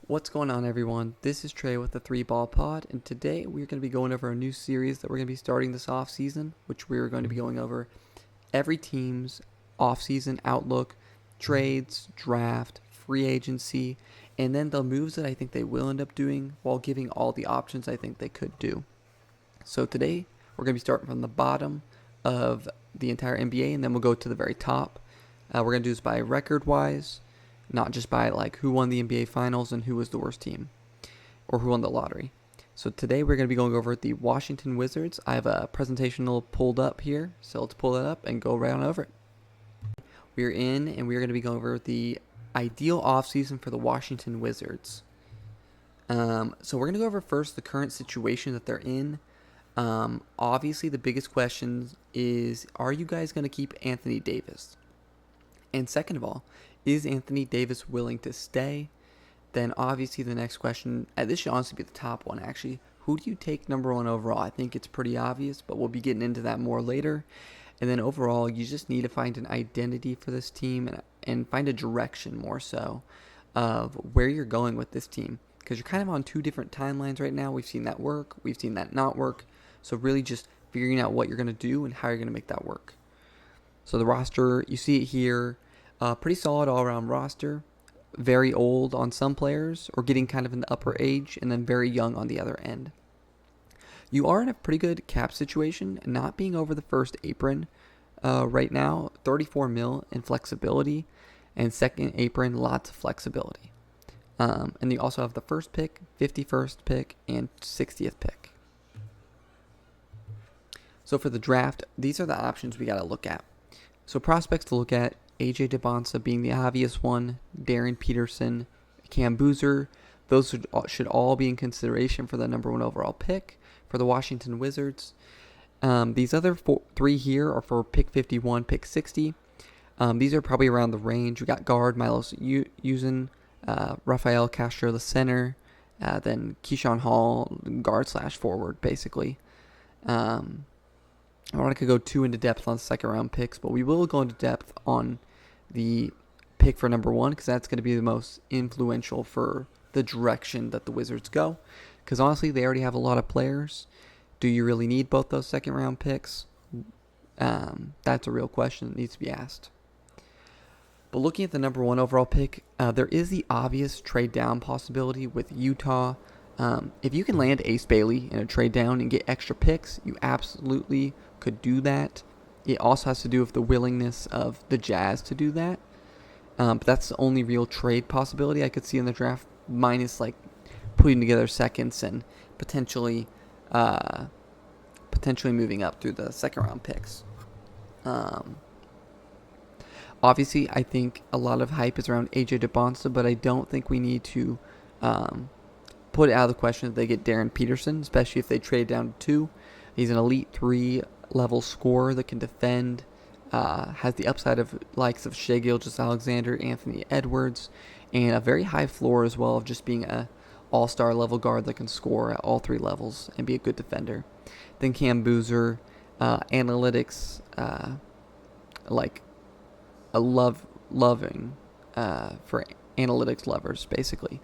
What's going on, everyone? This is Trey with the 3 Ball Pod, and today we're going to be going over a new series that we're going to be starting this offseason, which we're going to be going over every team's offseason outlook, trades, draft, free agency, and then the moves that I think they will end up doing while giving all the options I think they could do. So today we're going to be starting from the bottom of the entire NBA, and then we'll go to the very top. We're going to do this by record-wise, not just by like who won the NBA Finals and who was the worst team or who won the lottery. So today we're going to be going over the Washington Wizards. I have a presentation pulled up here, so let's pull that up and go right on over it. We're in, and we're going to be going over the ideal offseason for the Washington Wizards. So we're going to go over first the current situation that they're in. Obviously, the biggest question is, are you guys going to keep Anthony Davis? And second of all, is Anthony Davis willing to stay? Then obviously the next question, this should honestly be the top one actually. Who do you take number one overall? I think it's pretty obvious, but we'll be getting into that more later. And then overall, you just need to find an identity for this team and find a direction more so of where you're going with this team. Because you're kind of on two different timelines right now. We've seen that work. We've seen that not work. So really just figuring out what you're going to do and how you're going to make that work. So the roster, you see it here. Pretty solid all-around roster. Very old on some players, or getting kind of in the upper age, and then very young on the other end. You are in a pretty good cap situation, not being over the first apron right now. 34 mil in flexibility, and second apron, lots of flexibility. And you also have the first pick, 51st pick, and 60th pick. So for the draft, these are the options we got to look at. So prospects to look at: AJ DeBonsa being the obvious one, Darren Peterson, Cam Boozer. Those should all be in consideration for the number one overall pick for the Washington Wizards. These other three here are for pick 51, pick 60. These are probably around the range. We got guard Milos Uzin, Rafael Castro, the center, then Keyshawn Hall, guard/forward, basically. I don't want to go too into depth on second round picks, but we will go into depth on the pick for number one, because that's going to be the most influential for the direction that the Wizards go. Because honestly, they already have a lot of players. Do you really need both those second round picks? That's a real question that needs to be asked. But looking at the number one overall pick, there is the obvious trade down possibility with Utah. If you can land Ace Bailey in a trade down and get extra picks, you absolutely could do that. It also has to do with the willingness of the Jazz to do that. But that's the only real trade possibility I could see in the draft, minus like putting together seconds and potentially moving up through the second round picks. Obviously, I think a lot of hype is around AJ DeBonsa, but I don't think we need to put it out of the question that they get Darren Peterson, especially if they trade down to 2. He's an elite 3-level scorer that can defend, has the upside of likes of Shai Gilgeous-Alexander, Anthony Edwards, and a very high floor as well of just being a all-star level guard that can score at all 3 levels and be a good defender. Then Cam Boozer, analytics, like a loving for analytics lovers, basically.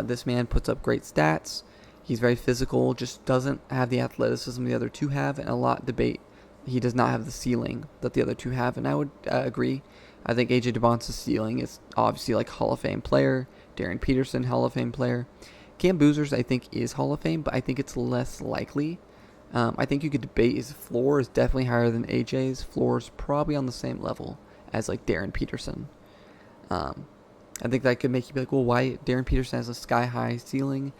This man puts up great stats. He's very physical, just doesn't have the athleticism the other two have, and a lot of debate he does not have the ceiling that the other two have, and I would agree. I think AJ DeBonsa's ceiling is obviously like Hall of Fame player. Darren Peterson, Hall of Fame player. Cam Boozer's, I think, is Hall of Fame, but I think it's less likely. I think you could debate his floor is definitely higher than AJ's. Floor is probably on the same level as like Darren Peterson. I think that could make you be like, well, why Darren Peterson has a sky-high ceiling,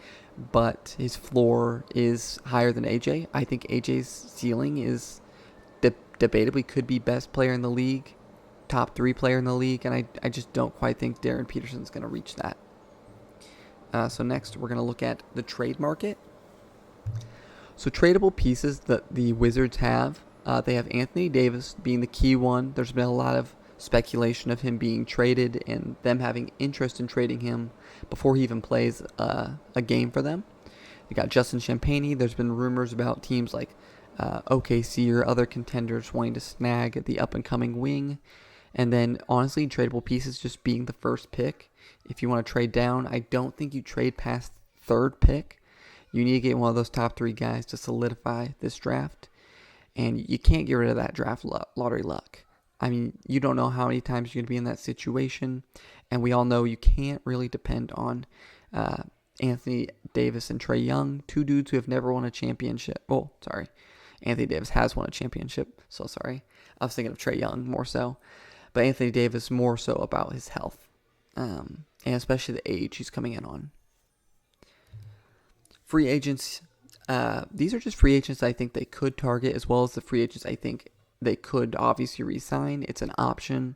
but his floor is higher than AJ. I think AJ's ceiling is debatably could be best player in the league, top 3 player in the league, and I just don't quite think Darren Peterson's going to reach that. So next, we're going to look at the trade market. So tradable pieces that the Wizards have, they have Anthony Davis being the key one. There's been a lot of speculation of him being traded and them having interest in trading him before he even plays a game for them. You got Justin Champagnie. There's been rumors about teams like OKC or other contenders wanting to snag the up-and-coming wing. And then, honestly, tradable pieces just being the first pick. If you want to trade down, I don't think you trade past third pick. You need to get one of those top 3 guys to solidify this draft. And you can't get rid of that draft lottery luck. I mean, you don't know how many times you're going to be in that situation. And we all know you can't really depend on Anthony Davis and Trae Young, 2 dudes who have never won a championship. Oh, sorry. Anthony Davis has won a championship. So sorry. I was thinking of Trae Young more so. But Anthony Davis more so about his health. And especially the age he's coming in on. Free agents. These are just free agents I think they could target, as well as the free agents I think they could obviously re-sign. It's an option.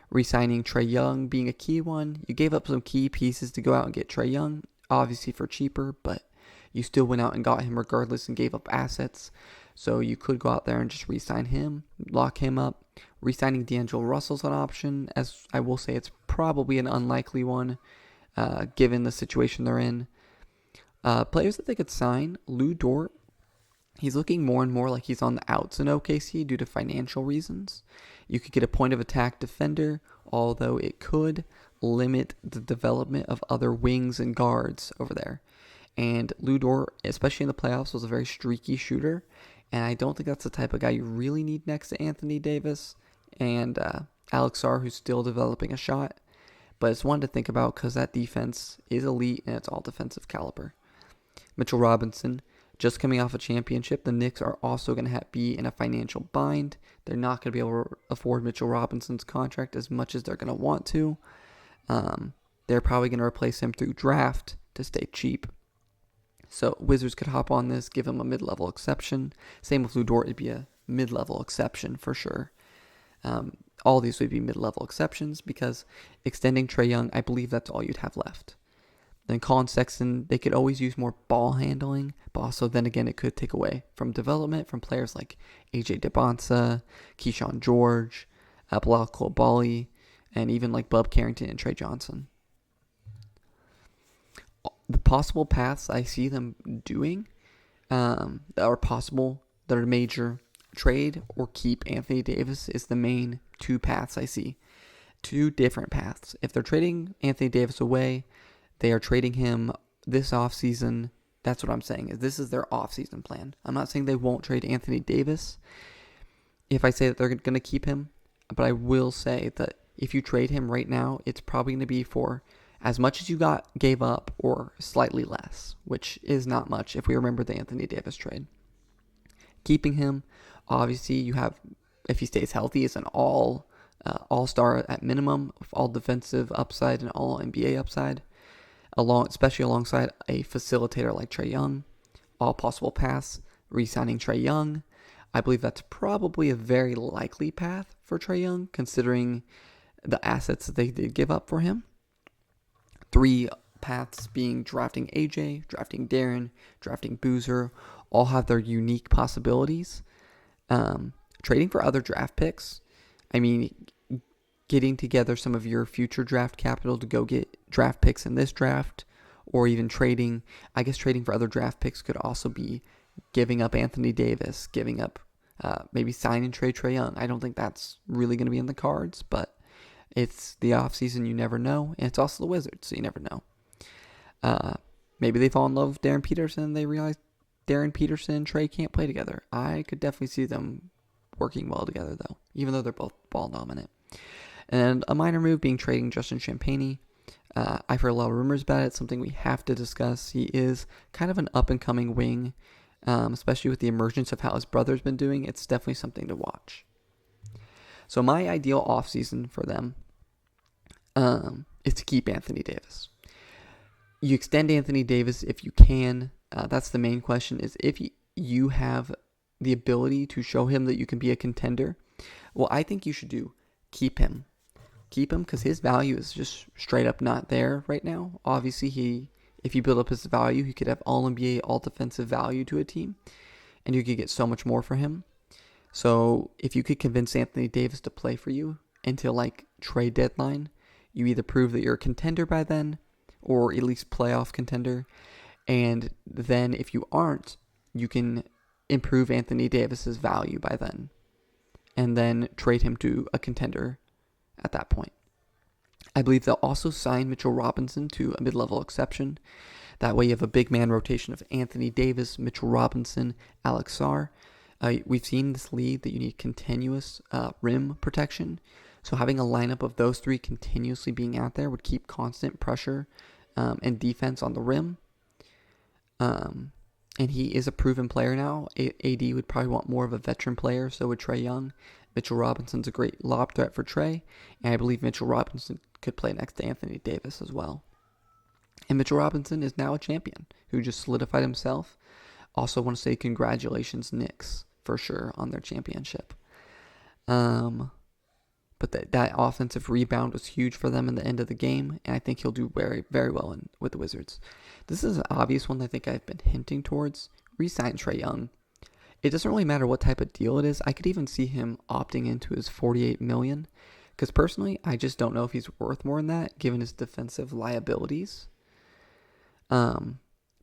Re-signing Trae Young being a key one. You gave up some key pieces to go out and get Trae Young, obviously for cheaper, but you still went out and got him regardless and gave up assets. So you could go out there and just re-sign him, lock him up. Re-signing D'Angelo Russell's an option, as I will say it's probably an unlikely one, given the situation they're in. Players that they could sign, Lou Dort. He's looking more and more like he's on the outs in OKC due to financial reasons. You could get a point of attack defender, although it could limit the development of other wings and guards over there. And Lou Dort, especially in the playoffs, was a very streaky shooter. And I don't think that's the type of guy you really need next to Anthony Davis and Alex Sarr, who's still developing a shot. But it's one to think about because that defense is elite and it's all defensive caliber. Mitchell Robinson, just coming off a championship, the Knicks are also going to be in a financial bind. They're not going to be able to afford Mitchell Robinson's contract as much as they're going to want to. They're probably going to replace him through draft to stay cheap. So Wizards could hop on this, give him a mid-level exception. Same with Lou Dort, it'd be a mid-level exception for sure. All these would be mid-level exceptions because extending Trae Young, I believe that's all you'd have left. Then Colin Sexton, they could always use more ball handling, but also then again it could take away from development from players like AJ DeBonsa, Keyshawn George, Bilal Coulibaly, and even like Bub Carrington and Trey Johnson. The possible paths I see them doing that are possible, that are major, trade or keep Anthony Davis is the main 2 paths I see. 2 different paths. If they're trading Anthony Davis away, they are trading him this offseason. That's what I'm saying. Is this is their offseason plan. I'm not saying they won't trade Anthony Davis if I say that they're going to keep him. But I will say that if you trade him right now, it's probably going to be for as much as you gave up or slightly less, which is not much if we remember the Anthony Davis trade. Keeping him, obviously you have, if he stays healthy, is an all-star at minimum with all defensive upside and all NBA upside. Especially alongside a facilitator like Trae Young. All possible paths, re-signing Trae Young. I believe that's probably a very likely path for Trae Young, considering the assets that they did give up for him. 3 paths being drafting AJ, drafting Darren, drafting Boozer, all have their unique possibilities. Trading for other draft picks. I mean, getting together some of your future draft capital to go get draft picks in this draft, or even trading. I guess trading for other draft picks could also be giving up Anthony Davis, giving up maybe signing Trae Young. I don't think that's really going to be in the cards, but it's the offseason, you never know, and it's also the Wizards, so you never know. Maybe they fall in love with Darren Peterson and they realize Darren Peterson and Trae can't play together. I could definitely see them working well together, though, even though they're both ball dominant. And a minor move being trading Justin Champagnie. I've heard a lot of rumors about it. It's something we have to discuss. He is kind of an up-and-coming wing, especially with the emergence of how his brother's been doing. It's definitely something to watch. So my ideal offseason for them is to keep Anthony Davis. You extend Anthony Davis if you can. That's the main question, is if you have the ability to show him that you can be a contender. Well, I think you should keep him. Keep him because his value is just straight up not there right now. Obviously, if you build up his value, he could have all NBA, all defensive value to a team, and you could get so much more for him. So if you could convince Anthony Davis to play for you until like trade deadline, you either prove that you're a contender by then, or at least playoff contender. And then if you aren't, you can improve Anthony Davis's value by then, and then trade him to a contender at that point. I believe they'll also sign Mitchell Robinson to a mid-level exception. That way you have a big man rotation of Anthony Davis, Mitchell Robinson, Alex Sarr. We've seen this league that you need continuous rim protection. So having a lineup of those three continuously being out there would keep constant pressure and defense on the rim. And he is a proven player now. AD would probably want more of a veteran player, so would Trae Young. Mitchell Robinson's a great lob threat for Trae, and I believe Mitchell Robinson could play next to Anthony Davis as well. And Mitchell Robinson is now a champion who just solidified himself. Also want to say congratulations, Knicks, for sure, on their championship. But that offensive rebound was huge for them in the end of the game, and I think he'll do very, very well with the Wizards. This is an obvious one I think I've been hinting towards. Re-sign Trae Young. It doesn't really matter what type of deal it is. I could even see him opting into his $48 million, because personally, I just don't know if he's worth more than that, given his defensive liabilities. But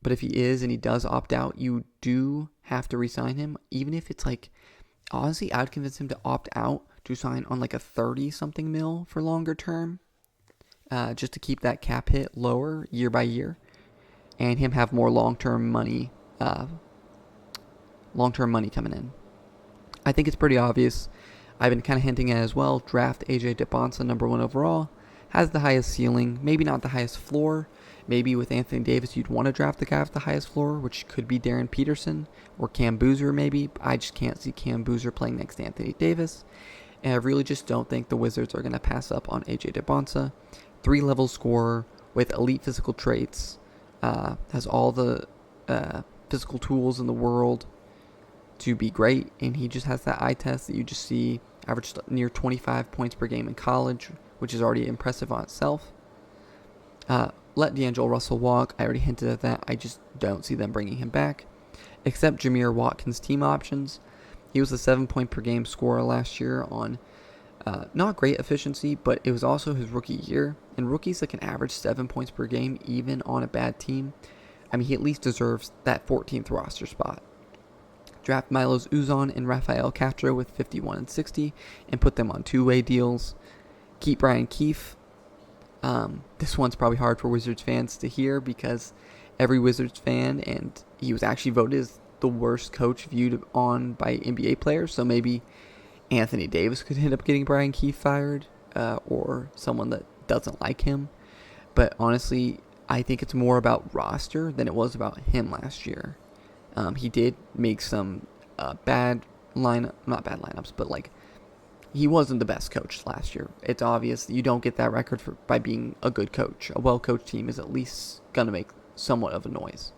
if he is and he does opt out, you do have to re-sign him, even if it's like, honestly, I'd convince him to opt out to sign on like a 30-something mil for longer term, just to keep that cap hit lower year by year, and him have more long-term money coming in. I think it's pretty obvious. I've been kind of hinting at it as well. Draft AJ DeBonsa, number 1 overall. Has the highest ceiling, maybe not the highest floor. Maybe with Anthony Davis, you'd want to draft the guy with the highest floor, which could be Darren Peterson or Cam Boozer maybe. I just can't see Cam Boozer playing next to Anthony Davis. And I really just don't think the Wizards are going to pass up on AJ DeBonsa. 3-level scorer with elite physical traits. Has all the physical tools in the world to be great. And he just has that eye test that you just see. Averaged near 25 points per game in college, which is already impressive on itself. Let D'Angelo Russell walk. I already hinted at that. I just don't see them bringing him back. Except Jameer Watkins' team options. He was a 7-point-per-game scorer last year on not great efficiency, but it was also his rookie year. And rookies that can average 7 points per game, even on a bad team, I mean, he at least deserves that 14th roster spot. Draft Milos Uzon and Rafael Castro with 51 and 60 and put them on two-way deals. Keep Brian Keefe. This one's probably hard for Wizards fans to hear because every Wizards fan, and he was actually voted as the worst coach viewed on by NBA players, so maybe Anthony Davis could end up getting Brian Keefe fired, or someone that doesn't like him. But honestly, I think it's more about roster than it was about him last year. He did make some not bad lineups, but like, he wasn't the best coach last year. It's obvious that you don't get that record by being a good coach. A well-coached team is at least going to make somewhat of a noise.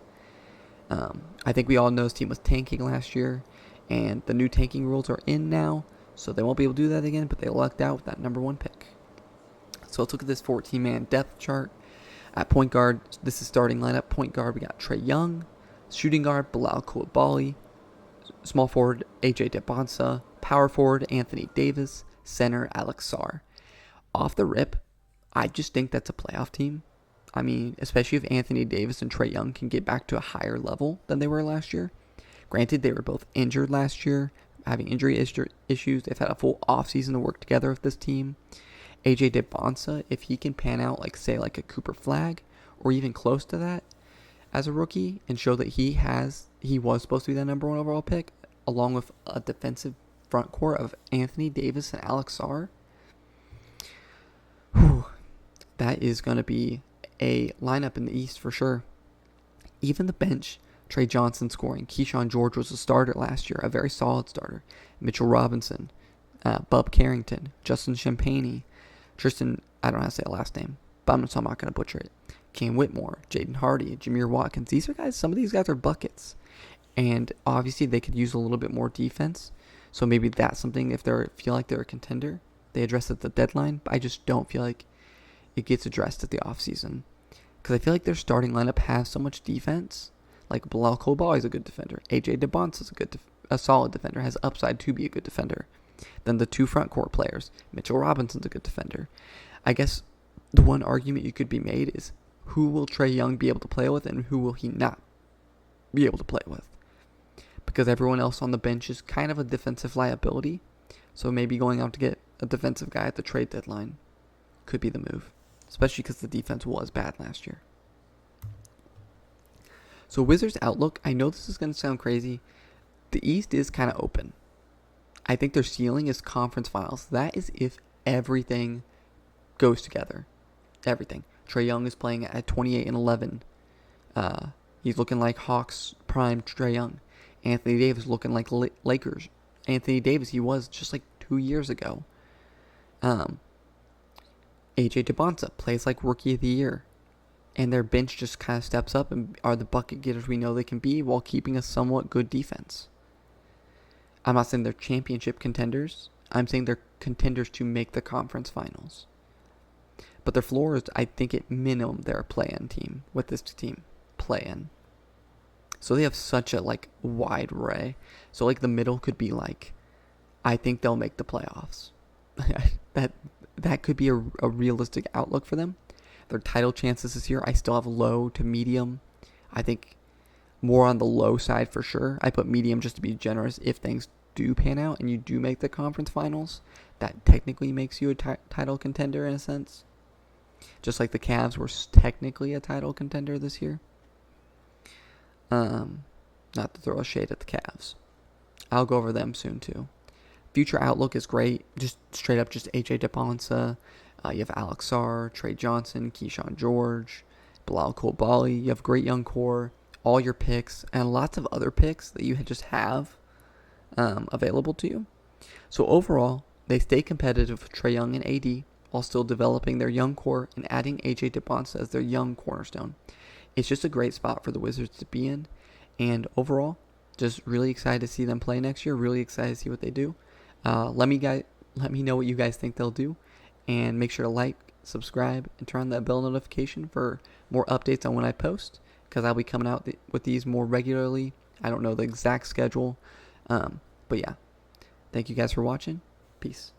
I think we all know his team was tanking last year, and the new tanking rules are in now, so they won't be able to do that again, but they lucked out with that number 1 pick. So let's look at this 14-man depth chart. At point guard, this is starting lineup. Point guard, we got Trae Young. Shooting guard, Bilal Coulibaly. Small forward, AJ DeBonsa. Power forward, Anthony Davis. Center, Alex Sarr. Off the rip, I just think that's a playoff team. I mean, especially if Anthony Davis and Trae Young can get back to a higher level than they were last year. Granted, they were both injured last year, having injury issues. They've had a full offseason to work together with this team. AJ DeBonsa, if he can pan out like a Cooper Flagg or even close to that as a rookie and show that he was supposed to be that number 1 overall pick, along with a defensive front court of Anthony Davis and Alex Sarr, that is going to be a lineup in the East for sure. Even the bench, Trey Johnson scoring. Keyshawn George was a starter last year, a very solid starter. Mitchell Robinson, Bub Carrington, Justin Champagnie, Tristan, I don't know how to say the last name, but I'm not going to butcher it. Cam Whitmore, Jaden Hardy, Jameer Watkins. Some of these guys are buckets. And obviously they could use a little bit more defense. So maybe that's something, if they feel like they're a contender, they address it at the deadline. But I just don't feel like it gets addressed at the offseason. Because I feel like their starting lineup has so much defense. Like Bilal Coulibaly is a good defender. AJ DeBonsa is a solid defender, has upside to be a good defender. Then the 2 front court players. Mitchell Robinson's a good defender. I guess the one argument you could be made is, who will Trae Young be able to play with and who will he not be able to play with? Because everyone else on the bench is kind of a defensive liability. So maybe going out to get a defensive guy at the trade deadline could be the move. especially because the defense was bad last year. So Wizards outlook, I know this is going to sound crazy. The East is kind of open. I think their ceiling is conference finals. That is if everything goes together. Everything. Trae Young is playing at 28 and 11. He's looking like Hawks prime Trae Young. Anthony Davis looking like Lakers. Anthony Davis, he was just like 2 years ago. AJ DeBonsa plays like rookie of the year. And their bench just kind of steps up and are the bucket getters we know they can be while keeping a somewhat good defense. I'm not saying they're championship contenders. I'm saying they're contenders to make the conference finals. But their floor is, I think, at minimum, they're a play-in team with this team. Play-in. So they have such a, wide array. So, the middle could be, I think they'll make the playoffs. that could be a realistic outlook for them. Their title chances this year, I still have low to medium. I think more on the low side for sure. I put medium just to be generous. If things do pan out and you do make the conference finals, that technically makes you a title contender in a sense. Just like the Cavs were technically a title contender this year. Not to throw a shade at the Cavs. I'll go over them soon too. Future outlook is great. Just straight up just AJ DeBonsa. You have Alex Sarr, Trey Johnson, Keyshawn George, Bilal Coulibaly. You have great young core. All your picks and lots of other picks that you just have available to you. So overall, they stay competitive with Trae Young and AD while still developing their young core and adding AJ DeBonsa as their young cornerstone. It's just a great spot for the Wizards to be in. And overall, just really excited to see them play next year. Really excited to see what they do. Let me know what you guys think they'll do. And make sure to like, subscribe, and turn on that bell notification for more updates on when I post. Because I'll be coming out with these more regularly. I don't know the exact schedule. But yeah. Thank you guys for watching. Peace.